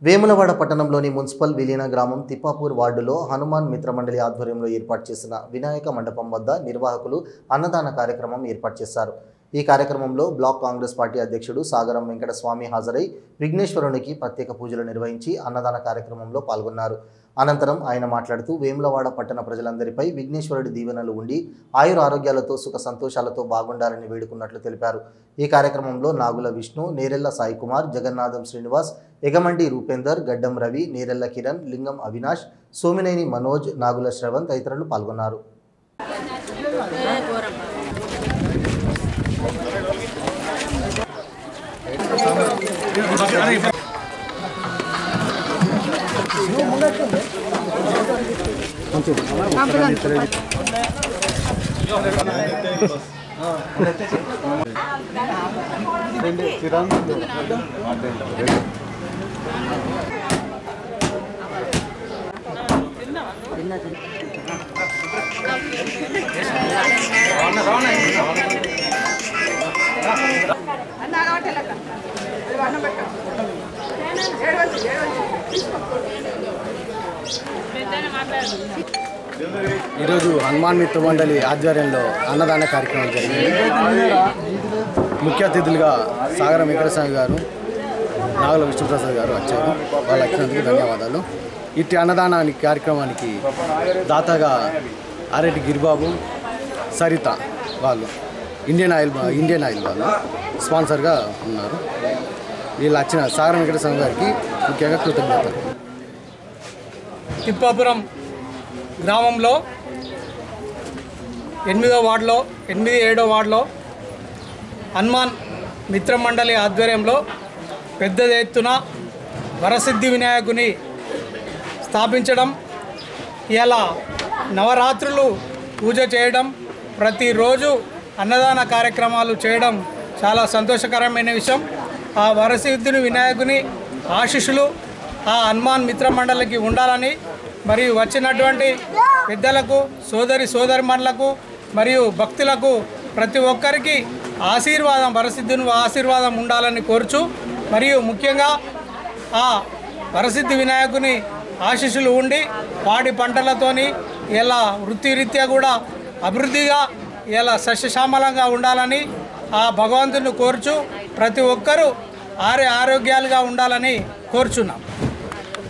వేములవాడ పట్టణంలోని మున్సిపల్ విలీన గ్రామం తిప్పాపూర్ వార్డులో హనుమాన్ మిత్రమండలి ఆధ్వర్యంలో ఏర్పాటు చేసిన వినాయక మండపం వద్ద నిర్వాహకులు అన్నదాన కార్యక్రమం ఏర్పాటు చేశారు। ఈ కార్యక్రమంలో బ్లాక్ కాంగ్రెస్ పార్టీ అధ్యక్షుడు సాగరం వెంకటస్వామి హాజరై విఘ్నేశ్వరునికి ప్రత్యేక పూజలు నిర్వహించి అన్నదాన కార్యక్రమంలో పాల్గొన్నారు। అనంతరం ఆయన మాట్లాడుతూ వేములవాడ పట్టణ ప్రజలందరిపై విఘ్నేశ్వరుడి దీవెనలు ఉండి ఆయుర ఆరోగ్యాలతో సుఖ సంతోషాలతో బాగుండాలని వేడుకున్నట్లు తెలిపారు। ఈ కార్యక్రమంలో నాగుల విష్ణు, నేరెళ్ల సాయి కుమార్, జగన్నాథం శ్రీనివాస్, ఎగమండి రూపేందర్, గడ్డం రవి, నేరెళ్ల కిరణ్, లింగం అవినాష్, సోమినేని మనోజ్, నాగుల శ్రవణ్ తదితరులు పాల్గొన్నారు। ఈరోజు హనుమాన్ మిత్ర మండలి ఆధ్వర్యంలో అన్నదాన కార్యక్రమం జరిగింది। ముఖ్య అతిథులుగా సాగరం వెంకటస్వామి గారు, నాగుల విష్ణుప్రసాద్ గారు వచ్చారు। వాళ్ళు వచ్చినందుకు ధన్యవాదాలు। ఇట్టి అన్నదానానికి కార్యక్రమానికి దాతగా ఆరెడ్డి గిరిబాబు, సరిత వాళ్ళు ఇండియన్ ఆయిల్ వాళ్ళు స్పాన్సర్గా ఉన్నారు। వీళ్ళు వచ్చిన సాగరం వెంకటస్వామి గారికి ముఖ్యంగా కృతజ్ఞతలు। తిప్పాపురం గ్రామంలో 8వ వార్డులో 7వ వార్డులో హనుమాన్ మిత్ర మండలి ఆధ్వర్యంలో పెద్ద ఎత్తున వరసిద్ధి వినాయకుని స్థాపించడం, ఇలా నవరాత్రులు పూజ చేయడం, ప్రతిరోజు అన్నదాన కార్యక్రమాలు చేయడం చాలా సంతోషకరమైన విషయం। ఆ వరసిద్ధి వినాయకుని ఆశీస్సులు ఆ హనుమాన్ మిత్ర మండలికి ఉండాలని, మరియు వచ్చినటువంటి పెద్దలకు, సోదరిమణులకు మరియు భక్తులకు ప్రతి ఒక్కరికి ఆశీర్వాదం, వరసిద్ధిని ఆశీర్వాదం ఉండాలని కోరుచు, మరియు ముఖ్యంగా ఆ వరసిద్ధి వినాయకుని ఆశీస్సులు ఉండి పాడి పంటలతోని ఇలా వృత్తిరీత్యా కూడా అభివృద్ధిగా ఇలా సస్యశ్యామలంగా ఉండాలని ఆ భగవంతుని కోరుచు ప్రతి ఒక్కరూ ఆరోగ్యాలుగా ఉండాలని కోరుచున్నాం।